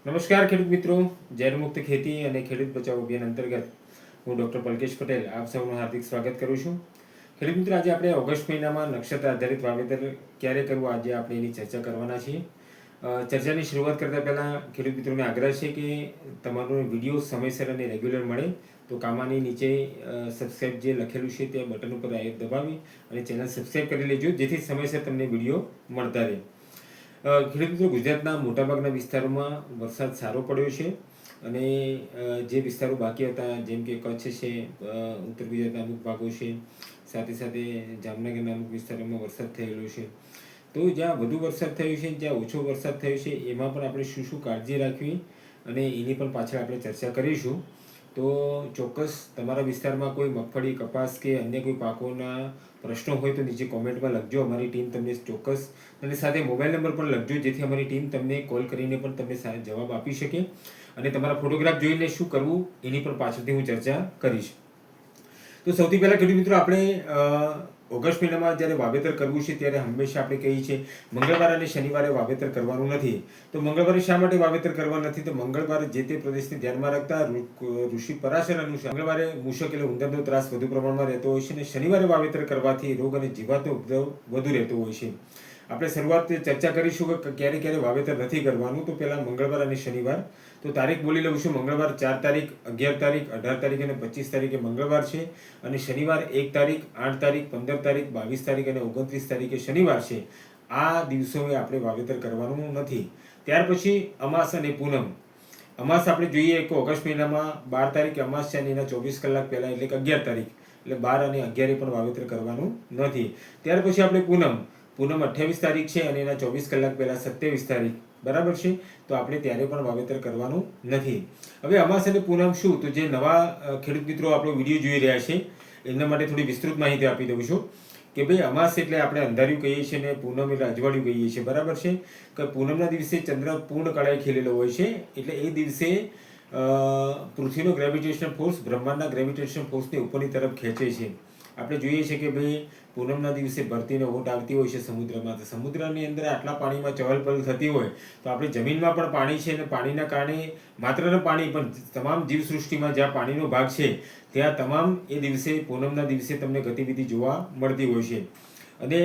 નમસ્કાર ખેડૂત મિત્રો, ઝેરમુક્ત ખેતી અને ખેડૂત બચાવ અભિયાન અંતર્ગત હું ડૉક્ટર પલકેશ પટેલ આપ સૌનું હાર્દિક સ્વાગત કરું છું. ખેડૂત મિત્રો, આજે આપણે ઓગસ્ટ મહિનામાં નક્ષત્ર આધારિત વાવેતર ક્યારે કરવું, આજે આપણે એની ચર્ચા કરવાના છીએ. ચર્ચાની શરૂઆત કરતાં પહેલાં ખેડૂત મિત્રોને આગ્રહ છે કે તમારો વિડીયો સમયસર અને રેગ્યુલર મળે તો કામાની નીચે સબસ્ક્રાઈબ જે લખેલું છે તે બટન ઉપર દબાવી અને ચેનલ સબસ્ક્રાઈબ કરી લેજો, જેથી સમયસર તમને વિડીયો મળતા રહે. ખેડૂત મિત્રો, ગુજરાતના મોટાભાગના વિસ્તારોમાં વરસાદ સારો પડ્યો છે અને જે વિસ્તારો બાકી હતા, જેમ કે કચ્છ છે, ઉત્તર ગુજરાતના અમુક ભાગો છે, સાથે સાથે જામનગરના અમુક વિસ્તારોમાં વરસાદ થયેલો છે. તો જ્યાં વધુ વરસાદ થયો છે, જ્યાં ઓછો વરસાદ થયો છે, એમાં પણ આપણે શું શું કાળજી રાખવી અને એની પણ પાછળ આપણે ચર્ચા કરીશું. તો ચોક્કસ તમારા વિસ્તારમાં કોઈ મગફળી, કપાસ કે અન્ય કોઈ પાકોના પ્રશ્નો હોય તો નીચે કોમેન્ટમાં લખજો. અમારી ટીમ તમને ચોક્કસ, અને સાથે મોબાઈલ નંબર પણ લખજો, જેથી અમારી ટીમ તમને કોલ કરીને પણ તમને જવાબ આપી શકે. અને તમારા ફોટોગ્રાફ જોઈને શું કરવું એની પણ પાછળથી હું ચર્ચા કરીશ. તો સૌથી પહેલાં ખેડૂત મિત્રો, આપણે ઓગસ્ટ મહિનામાં જ્યારે વાવેતર કરવું છે ત્યારે હંમેશા આપણે કહીએ છીએ મંગળવાર અને શનિવારે વાવેતર કરવાનું નથી. તો મંગળવારે શા માટે વાવેતર કરવા નથી? તો મંગળવારે જે તે પ્રદેશને ધ્યાનમાં રાખતા ઋષિ પરાશર અનુસાર મંગળવારે મૂષક એટલે ઉંદરનો ત્રાસ વધુ પ્રમાણમાં રહેતો હોય છે અને શનિવારે વાવેતર કરવાથી રોગ અને જીવાતનો ઉપદ્રવ વધુ રહેતો હોય છે. આપણે શરૂઆત ચર્ચા કરીશું કે ક્યારે ક્યારે વાવેતર નથી કરવાનું. તો પહેલાં મંગળવાર અને શનિવાર. તો તારીખ બોલી લઉં છું. મંગળવાર 4 તારીખ, 11 તારીખ, 18 તારીખ અને 25 તારીખે મંગળવાર છે, અને શનિવાર 1 તારીખ, 8 તારીખ, 15 તારીખ, 22 તારીખ અને 29 તારીખે શનિવાર છે. આ દિવસોએ આપણે વાવેતર કરવાનું નથી. ત્યાર પછી અમાસ અને પૂનમ. અમાસ આપણે જોઈએ કે ઓગસ્ટ મહિનામાં 12 તારીખે અમાસ છે અને એના 24 કલાક પહેલાં એટલે કે 11 તારીખ, એટલે 12 અને 11 પણ વાવેતર કરવાનું નથી. ત્યાર પછી આપણે પૂનમ 28 તારીખ છે અને એના 24 કલાક પહેલાં 27 તારીખ, બરાબર છે. તો આપણે ત્યારે પણ વાવેતર કરવાનું નથી. હવે અમાસ અને પૂનમ શું? તો જે નવા ખેડૂત મિત્રો આપણો વિડીયો જોઈ રહ્યા છે એમના માટે થોડી વિસ્તૃત માહિતી આપી દઉં છું કે ભાઈ, અમાસ એટલે આપણે અંધાર્યું કહીએ છીએ અને પૂનમ એટલે અજવાળિયું કહીએ છીએ, બરાબર છે. કે પૂનમના દિવસે ચંદ્ર પૂર્ણ કળાએ ખીલેલો હોય છે, એટલે એ દિવસે પૃથ્વીનો ગ્રેવિટેશન ફોર્સ બ્રહ્માંડના ગ્રેવિટેશન ફોર્સને ઉપરની તરફ ખેંચે છે. આપણે જોઈએ છીએ કે ભાઈ, પૂનમના દિવસે ભરતીને ઓટ આવતી હોય છે સમુદ્રમાં. તો સમુદ્રની અંદર આટલા પાણીમાં ચહલપહલ થતી હોય તો આપણે જમીનમાં પણ પાણી છે, અને પાણીના કારણે માત્ર ન પાણી પણ તમામ જીવસૃષ્ટિમાં જ્યાં પાણીનો ભાગ છે ત્યાં તમામ એ દિવસે પૂનમના દિવસે તમને ગતિવિધિ જોવા મળતી હોય છે. અને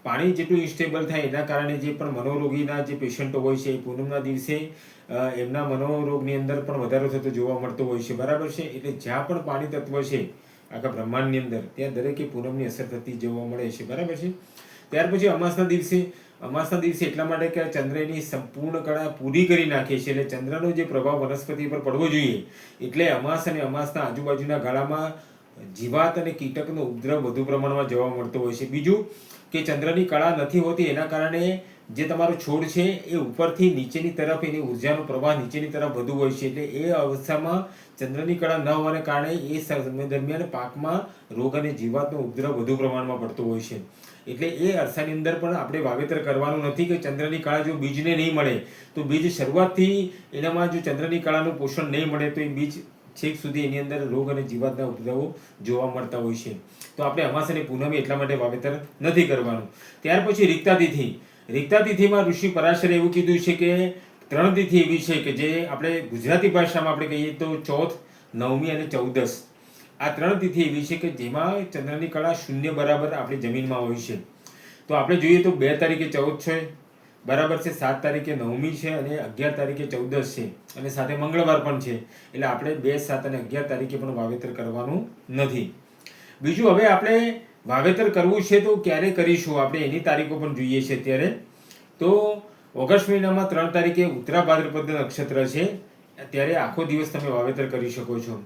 પાણી જેટલું ઇન્સ્ટેબલ થાય એના કારણે જે પણ મનોરોગીના જે પેશન્ટો હોય છે એ પૂનમના દિવસે એમના મનોરોગની અંદર પણ વધારો થતો જોવા મળતો હોય છે, બરાબર છે. એટલે જ્યાં પણ પાણી તત્વ છે આખા બ્રહ્માંડની અંદર, ત્યાં દરેકે પૂનમની અસર થતી જોવા મળે છે, બરાબર છે. ત્યાર પછી અમાસના દિવસે એટલા માટે કે ચંદ્ર એની સંપૂર્ણ કળા પૂરી કરી નાખે છે, એટલે ચંદ્રનો જે પ્રભાવ વનસ્પતિ પર પડવો જોઈએ, એટલે અમાસ અને અમાસના આજુબાજુના ગાળામાં જીવાત અને કીટકનો ઉપદ્રવ વધુ પ્રમાણમાં જોવા મળતો હોય છે. બીજું કે ચંદ્રની કળા નથી હોતી, એના કારણે જે તમારો છોડ છે એ ઉપરથી નીચેની તરફ એની ઉર્જાનો પ્રવાહ નીચેની તરફ વધુ હોય છે, એટલે એ અવસ્થામાં ચંદ્રની કળા ન હોવાને કારણે એ સમય દરમિયાન પાકમાં રોગ અને જીવાતનો ઉપદ્રવ વધુ પ્રમાણમાં પડતો હોય છે. એટલે એ અરસાની અંદર પણ આપણે વાવેતર કરવાનું નથી કે ચંદ્રની કળા જો બીજને નહીં મળે તો બીજ શરૂઆતથી એનામાં જો ચંદ્રની કળાનું પોષણ નહીં મળે તો એ બીજ છેક સુધી એની અંદર રોગ અને જીવાતના ઉપદ્રવો જોવા મળતા હોય છે. તો આપણે અમાસ અને પૂનમે એટલા માટે વાવેતર નથી કરવાનું. ત્યાર પછી રીક્તા તિથિમાં ઋષિ પરાશરે એવું કીધું છે કે 3 તિથિ એવી છે કે જે આપણે ગુજરાતી ભાષામાં આપણે કહીએ તો ચોથ, નવમી અને ચૌદસ. આ 3 તિથિ એવી છે કે જેમાં ચંદ્રની કળા શૂન્ય બરાબર આપણી જમીનમાં હોય છે. તો આપણે જોઈએ તો 2 તારીખે 14 છે, બરાબર છે, 7 તારીખે નવમી છે અને 11 તારીખે ચૌદસ છે, અને સાથે મંગળવાર પણ છે. એટલે આપણે 2, 7 અને 11 તારીખે પણ વાવેતર કરવાનું નથી. બીજું, હવે આપણે વાવેતર કરવું છે તો ક્યારે કરીશું, આપણે એની તારીખો પણ જોઈએ છે અત્યારે. તો ઓગસ્ટ મહિનામાં 3 તારીખે ઉત્તરા ભાદ્રપદ નક્ષત્ર છે, ત્યારે આખો દિવસ તમે વાવેતર કરી શકો છો.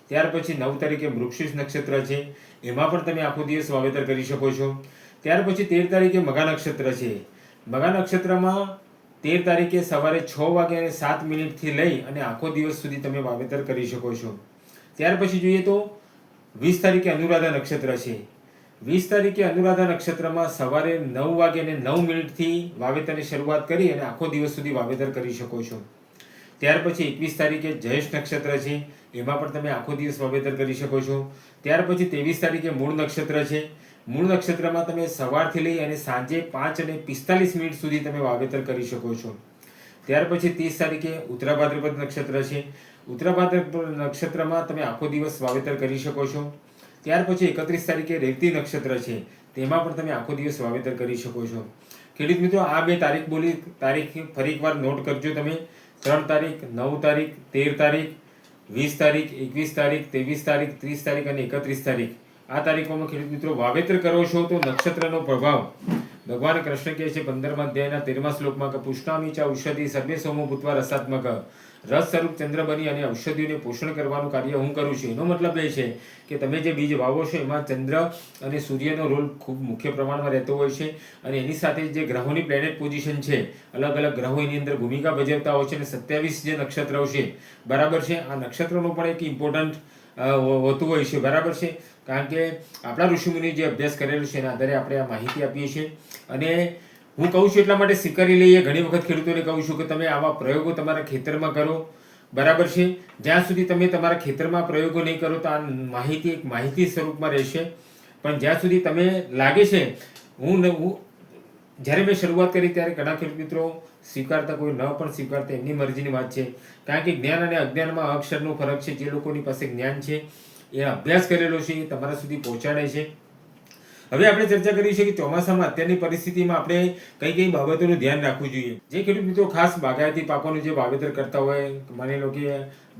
ત્યાર પછી 9 તારીખે મૃગશીર્ષ નક્ષત્ર છે, એમાં પણ તમે આખો દિવસ વાવેતર કરી શકો છો. ત્યાર પછી 13 તારીખે મઘા નક્ષત્ર છે. મઘા નક્ષત્રમાં 13 તારીખે સવારે 6 વાગે અને 7 મિનિટથી લઈ અને આખો દિવસ સુધી તમે વાવેતર કરી શકો છો. ત્યાર પછી જોઈએ તો 20 તારીખે અનુરાધા નક્ષત્ર છે. 20 તારીખે અનુરાધા નક્ષત્રમાં સવારે 9 વાગે અને 9 મિનિટથી વાવેતરની શરૂઆત કરી અને આખો દિવસ સુધી વાવેતર કરી શકો છો. ત્યાર પછી 21 તારીખે જયેશ નક્ષત્ર છે, એમાં પણ તમે આખો દિવસ વાવેતર કરી શકો છો. ત્યાર પછી 23 તારીખે મૂળ નક્ષત્ર છે. મૂળ નક્ષત્રમાં તમે સવારથી લઈ અને સાંજે 5:45 સુધી તમે વાવેતર કરી શકો છો. ત્યાર પછી 30 તારીખે ઉત્તરા ભાદ્રપદ નક્ષત્ર છે. ઉત્તરા ભાદ્રપદ નક્ષત્રમાં તમે આખો દિવસ વાવેતર કરી શકો છો. ત્યાર પછી 31 તારીખે રેવતી નક્ષત્ર છે, તેમાં પણ તમે આખો દિવસ વાવેતર કરી શકો છો. ખેડૂત મિત્રો, આ બે તારીખ બોલી, તારીખ ફરી એકવાર નોટ કરજો તમે. 3 તારીખ, 9 તારીખ, 13 તારીખ, 20 તારીખ, 21 તારીખ, 23 તારીખ, 30 તારીખ અને 31 તારીખ. આ તારીખોમાં ખેડૂત મિત્રો વાવેતર કરો છો તો નક્ષત્રનો પ્રભાવ ભગવાન કૃષ્ણ કહે છે 15મા અધ્યાયના 13મા શ્લોકમાં કે પુષ્ણામી ચ ઔષધિ સર્વે સોમો ભૂત્વા રસાત્મક, રસ સ્વરૂપ ચંદ્ર બની અને ઔષધિઓને પોષણ કરવાનું કાર્ય હું કરું છું. એનો મતલબ એ છે કે તમે જે બીજ વાવો છો એમાં ચંદ્ર અને સૂર્યનો રોલ ખૂબ મુખ્ય પ્રમાણમાં રહેતો હોય છે, અને એની સાથે જે ગ્રહોની પ્લેનેટ પોઝિશન છે, અલગ અલગ ગ્રહો એની અંદર ભૂમિકા ભજવતા હોય છે, અને 27 જે નક્ષત્રો છે, બરાબર છે, આ નક્ષત્રોનો પણ એક ઇમ્પોર્ટન્ટ હોતું હોય છે, બરાબર છે. કારણ કે આપણા ઋષિમુનિ જે અભ્યાસ કરેલો છે એના આધારે આપણે આ માહિતી આપીએ છીએ. અને હું કહું છું એટલા માટે સ્વીકારી લઈએ. ઘણી વખત ખેડૂતોને કહું છું કે તમે આવા પ્રયોગો તમારા ખેતરમાં કરો, બરાબર છે. જ્યાં સુધી તમે તમારા ખેતરમાં પ્રયોગો નહીં કરો તો આ માહિતી એક માહિતી સ્વરૂપમાં રહેશે. પણ જ્યાં સુધી તમે લાગે છે, જ્યારે મેં શરૂઆત કરી ત્યારે ઘણા ખેડૂત મિત્રો સ્વીકારતા, કોઈ ન પણ સ્વીકારતા, એમની મરજીની વાત છે. કારણ કે જ્ઞાન અને અજ્ઞાનમાં અક્ષરનો ફરક છે. જે લોકોની પાસે જ્ઞાન છે, એ અભ્યાસ કરેલો છે, એ તમારા સુધી પહોંચાડે છે. હવે આપણે ચર્ચા કરી છે કે ચોમાસામાં અત્યારની પરિસ્થિતિમાં આપણે કઈ કઈ બાબતોનું ધ્યાન રાખવું જોઈએ. જે ખેડૂત મિત્રો ખાસ બાગાયતી પાકોનું જે વાવેતર કરતા હોય, માની લો કે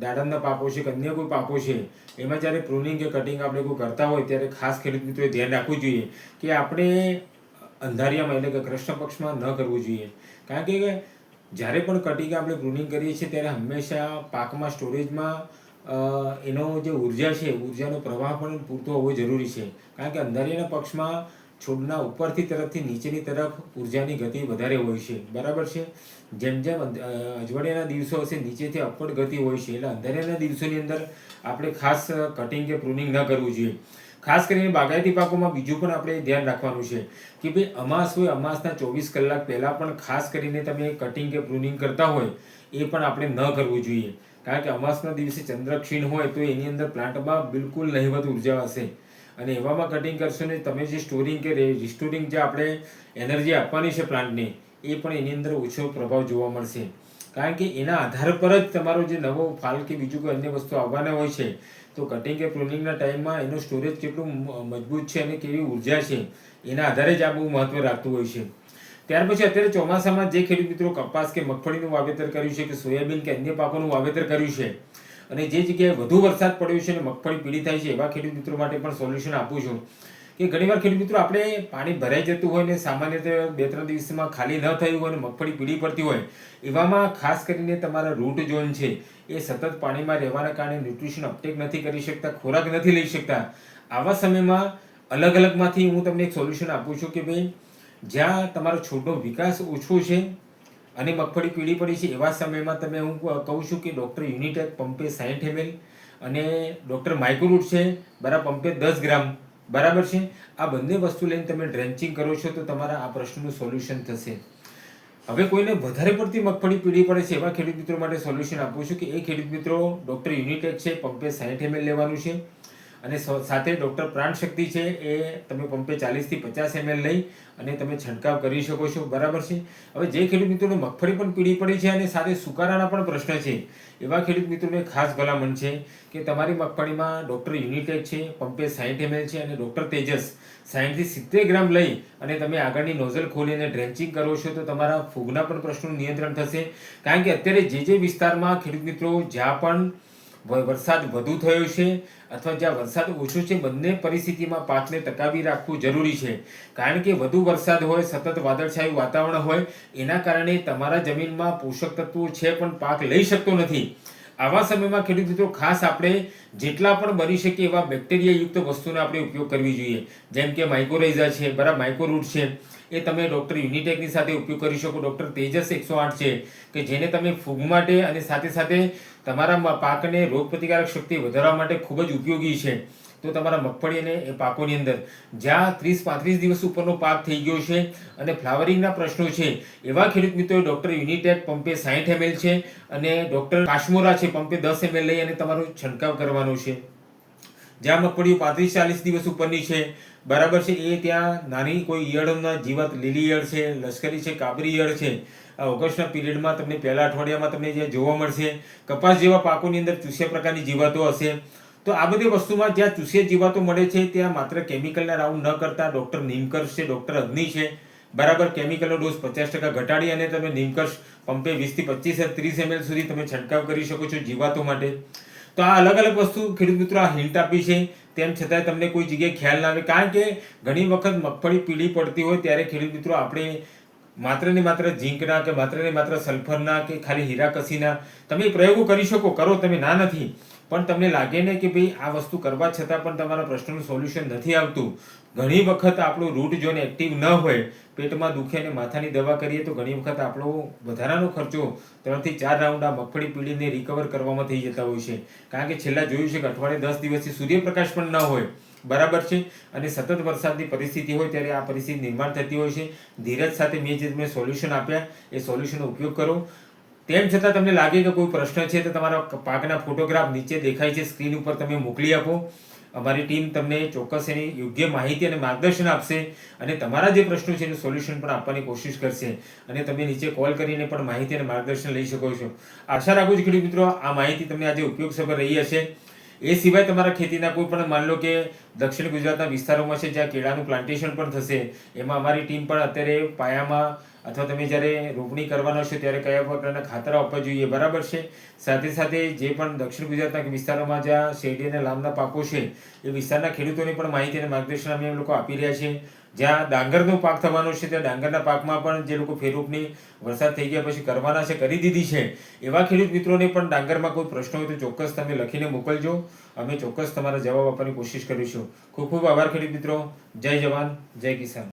દાડમના પાકો છે કે અન્ય કોઈ પાકો છે, એમાં જ્યારે પ્રુનિંગ કે કટિંગ આપણે કોઈ કરતા હોય ત્યારે ખાસ ખેડૂત મિત્રોએ ધ્યાન રાખવું જોઈએ કે આપણે અંધારિયામાં એટલે કે કૃષ્ણ પક્ષમાં ન કરવું જોઈએ. કારણ કે જ્યારે પણ કટિંગ આપણે પ્રુનિંગ કરીએ છીએ ત્યારે હંમેશા પાકમાં સ્ટોરેજમાં એનો જે ઉર્જા છે, ઉર્જાનો પ્રવાહ પણ પૂરતો હોવો જરૂરી છે. કારણ કે અંધારિયાના પક્ષમાં છોડના ઉપરથી તરફથી નીચેની તરફ ઉર્જાની ગતિ વધારે હોય છે, બરાબર છે. જેમ જેમ અજવાળિયાના દિવસો હશે નીચેથી અપવર્ડ ગતિ હોય છે, એટલે અંધારિયાના દિવસોની અંદર આપણે ખાસ કટિંગ કે પ્રુનિંગ ન કરવું જોઈએ. ખાસ કરીને બાગાયતી પાકોમાં બીજું પણ આપણે ધ્યાન રાખવાનું છે કે ભાઈ અમાસ હોય, અમાસના 24 કલાક પહેલાં પણ ખાસ કરીને તમે કટિંગ કે પ્રુનિંગ કરતા હોય એ પણ આપણે ન કરવું જોઈએ. કારણ કે અમાસના દિવસે ચંદ્ર ક્ષીણ હોય તો એની અંદર પ્લાન્ટમાં બિલકુલ નહિવત ઉર્જા હશે, અને એવામાં કટિંગ કરશો ને તમે જે સ્ટોરિંગ કે રિસ્ટોરિંગ જે આપણે એનર્જી આપવાની છે પ્લાન્ટને, એ પણ એની અંદર ઓછો પ્રભાવ જોવા મળશે. કારણ કે એના આધાર પર જ તમારો જે નવો ફાલ કે બીજું કોઈ અન્ય વસ્તુ આવવાના હોય છે, તો કટિંગ કે પ્રુનિંગના ટાઈમમાં એનું સ્ટોરેજ કેટલું મજબૂત છે અને કેવી ઉર્જા છે એના આધારે જ આ બહુ મહત્વ રાખતું હોય છે. ત્યાર પછી અત્યારે ચોમાસામાં જે ખેડૂત મિત્રો કપાસ કે મગફળીનું વાવેતર કર્યું છે કે સોયાબીન કે અન્ય પાકોનું વાવેતર કર્યું છે, અને જે જગ્યાએ વધુ વરસાદ પડ્યો છે અને મગફળી પીળી થાય છે, એવા ખેડૂત મિત્રો માટે પણ સોલ્યુશન આપું છું કે ઘણીવાર ખેડૂત મિત્રો આપણે પાણી ભરાઈ જતું હોય ને સામાન્ય રીતે 2-3 દિવસમાં ખાલી ન થયું હોય અને મગફળી પીળી પડતી હોય, એવામાં ખાસ કરીને તમારા રૂટ ઝોન છે એ સતત પાણીમાં રહેવાના કારણે ન્યુટ્રિશન અપટેક નથી કરી શકતા, ખોરાક નથી લઈ શકતા. આવા સમયમાં અલગ અલગમાંથી હું તમને એક સોલ્યુશન આપું છું કે ભાઈ જ્યાં તમારો છોડનો વિકાસ ઓછો છે અને મગફળી પીળી પડી છે, એવા સમયમાં તમે હું કહું છું કે ડૉક્ટર યુનિટેક પંપે 60 ml અને ડૉક્ટર માઇક્રોરૂટ છે, બરાબર, પંપે 10 ગ્રામ, બરાબર છે. આ બંને વસ્તુ લઈને તમે ડ્રેન્ચિંગ કરો છો તો તમારા આ પ્રશ્નનું સોલ્યુશન થશે. હવે કોઈને વધારે પડતી મગફળી પીળી પડે છે એવા ખેડૂત મિત્રો માટે સોલ્યુશન આપું છું કે એ ખેડૂત મિત્રો ડૉક્ટર યુનિટેક છે પંપે 60 ml લેવાનું છે, અને સાથે ડૉક્ટર પ્રાણ શક્તિ છે એ તમે પંપે 40 થી 50 ml લઈ અને તમે છંટકાવ કરી શકો છો, બરાબર છે. હવે જે ખેડૂત મિત્રોને મગફળી પણ પીળી પડી છે અને સાથે સુકારાના પણ પ્રશ્ન છે, એવા ખેડૂત મિત્રોને ખાસ ભલામણ છે કે તમારી મગફળીમાં ડૉક્ટર યુનિટેક છે પંપે 60 ml છે અને ડૉક્ટર તેજસ 60 થી 70 ગ્રામ લઈ અને તમે આગળની નોઝલ ખોલીને ડ્રેન્ચિંગ કરો છો તો તમારા ફૂગના પણ પ્રશ્નનું નિયંત્રણ થશે. કારણ કે અત્યારે જે વિસ્તારમાં ખેડૂત મિત્રો જ્યાં પણ વરસાદ વધુ થયો છે અથવા જ્યાં વરસાદ ઓછો છે, બંને પરિસ્થિતિમાં પાકને ટકાવી રાખવું જરૂરી છે. કારણ કે વધુ વરસાદ હોય, સતત વાદળછાયું વાતાવરણ હોય, એના કારણે તમારા જમીનમાં પોષક તત્વો છે પણ પાક લઈ શકતો નથી. આવા સમયમાં ખેડૂત મિત્રો ખાસ આપણે જેટલા પણ બની શકે એવા બેક્ટેરિયાયુક્ત વસ્તુનો આપણે ઉપયોગ કરવી જોઈએ. જેમ કે માઇકોરાઇઝા છે, બરાબર, માઇક્રોરૂટ છે, એ તમે ડૉક્ટર યુનિટેકની સાથે ઉપયોગ કરી શકો. ડૉક્ટર તેજસ 108 છે કે જેને તમે ફૂગ માટે અને સાથે સાથે તમારા પાકને રોગપ્રતિકારક શક્તિ વધારવા માટે ખૂબ જ ઉપયોગી છે. તો તમારા મગફળી અને એ પાકોની અંદર જ્યાં 30-35 દિવસ ઉપરનો પાક થઈ ગયો છે અને ફ્લાવરિંગના પ્રશ્નો છે, એવા ખેડૂત મિત્રોએ ડૉક્ટર યુનિટેક પંપે 60 ml છે અને ડૉક્ટર કાશ્મોરા છે પંપે 10 ml લઈ અને તમારો છંટકાવ કરવાનો છે. જ્યાં મગફળીઓ 35-40 દિવસ ઉપરની છે, બરાબર છે. એ ત્યાં નાની કોઈ ઈયળના જીવાત, લીલી ઈયળ છે, લશ્કરી છે, કાબરી ઈયળ છે, આ ઓગસ્ટના પીરિયડમાં તમને પહેલા અઠવાડિયામાં તમને જે જોવા મળશે. કપાસ જેવા પાકોની અંદર ચૂસ્યા પ્રકારની જીવાતો હશે. તો આ બધી વસ્તુમાં જ્યાં ચૂસ્યા જીવાતો મળે છે ત્યાં માત્ર કેમિકલના રાઉન્ડ ન કરતા ડૉક્ટર નીમકર્ષ છે, ડૉક્ટર અગ્નિ છે, બરાબર, કેમિકલનો ડોઝ 50% ઘટાડી અને તમે નીમકર્ષ પંપે 20 થી 25 30 ml સુધી તમે છંટકાવ કરી શકો છો જીવાતો માટે. તો આ અલગ અલગ વસ્તુ ખેડૂત મિત્રો આ હિન્ટ આપી છે, તેમ છતાંય તમને કોઈ જગ્યાએ ખ્યાલ ના આવે. કારણ કે ઘણી વખત મગફળી પીળી પડતી હોય ત્યારે ખેડૂત મિત્રો આપણે માત્ર ને માત્ર ઝીંકના કે માત્ર ને માત્ર સલ્ફરના કે ખાલી હીરાકસીના તમે પ્રયોગો કરી શકો, કરો, તમે ના નથી, પણ તમને લાગે ને કે ભાઈ આ વસ્તુ કરવા છતાં પણ તમારા પ્રશ્નનું સોલ્યુશન નથી આવતું. ઘણી વખત આપણું રૂટ ઝોન એક્ટિવ ન હોય, પેટમાં દુખે અને માથાની દવા કરીએ તો ઘણી વખત આપણો વધારાનો ખર્ચો 3 થી 4 રાઉન્ડ આ મગફળી પીળીને રિકવર કરવામાં થઈ જતા હોય છે. કારણ કે છેલ્લા જોયું છે કે અઠવાડિયે 10 દિવસથી સૂર્યપ્રકાશ પણ ન હોય, બરાબર છે, અને સતત વરસાદની પરિસ્થિતિ હોય ત્યારે આ પરિસ્થિતિ નિર્માણ થતી હોય છે. ધીરજ સાથે મેં જે તમને સોલ્યુશન આપ્યા એ સોલ્યુશનનો ઉપયોગ કરો. તેમ છતાં તમને લાગે કે કોઈ પ્રશ્ન છે તો તમારા પાકના ફોટોગ્રાફ નીચે દેખાય છે સ્ક્રીન ઉપર, તમે મોકલી આપો. અમારી ટીમ તમને ચોક્કસ એની યોગ્ય માહિતી અને માર્ગદર્શન આપશે અને તમારા જે પ્રશ્નો છે એનું સોલ્યુશન પણ આપવાની કોશિશ કરશે. અને તમે નીચે કોલ કરીને પણ માહિતી અને માર્ગદર્શન લઈ શકો છો. આશા રાખું છું ખેડૂત મિત્રો આ માહિતી તમને આજે ઉપયોગસભર રહી હશે. એ સિવાય તમારા ખેતીના કોઈ પણ માન લો કે દક્ષિણ ગુજરાતના વિસ્તારોમાં છે જ્યાં કેળાનું પ્લાન્ટેશન પણ થશે, એમાં અમારી ટીમ પણ અત્યારે પાયામાં અથવા તમે જ્યારે રોપણી કરવાનો છો ત્યારે કયા પ્રકારના ખાતર આપવા જોઈએ, બરાબર છે, સાથે સાથે જે પણ દક્ષિણ ગુજરાતના વિસ્તારોમાં જ્યાં શેરડી અને લાંબના પાકો છે એ વિસ્તારના ખેડૂતોને પણ માહિતી અને માર્ગદર્શન અમે લોકો આપી રહ્યા છીએ. જ્યાં ડાંગરનો પાક થવાનો છે ત્યાં ડાંગરના પાકમાં પણ જે લોકો ફેરરોપણી વરસાદ થઈ ગયા પછી કરવાના છે, કરી દીધી છે, એવા ખેડૂત મિત્રોને પણ ડાંગરમાં કોઈ પ્રશ્ન હોય તો ચોક્કસ તમે લખીને મોકલજો. અમે ચોક્કસ તમારા જવાબ આપવાની કોશિશ કરીશું. ખૂબ ખૂબ આભાર ખેડૂત મિત્રો. જય જવાન, જય કિસાન.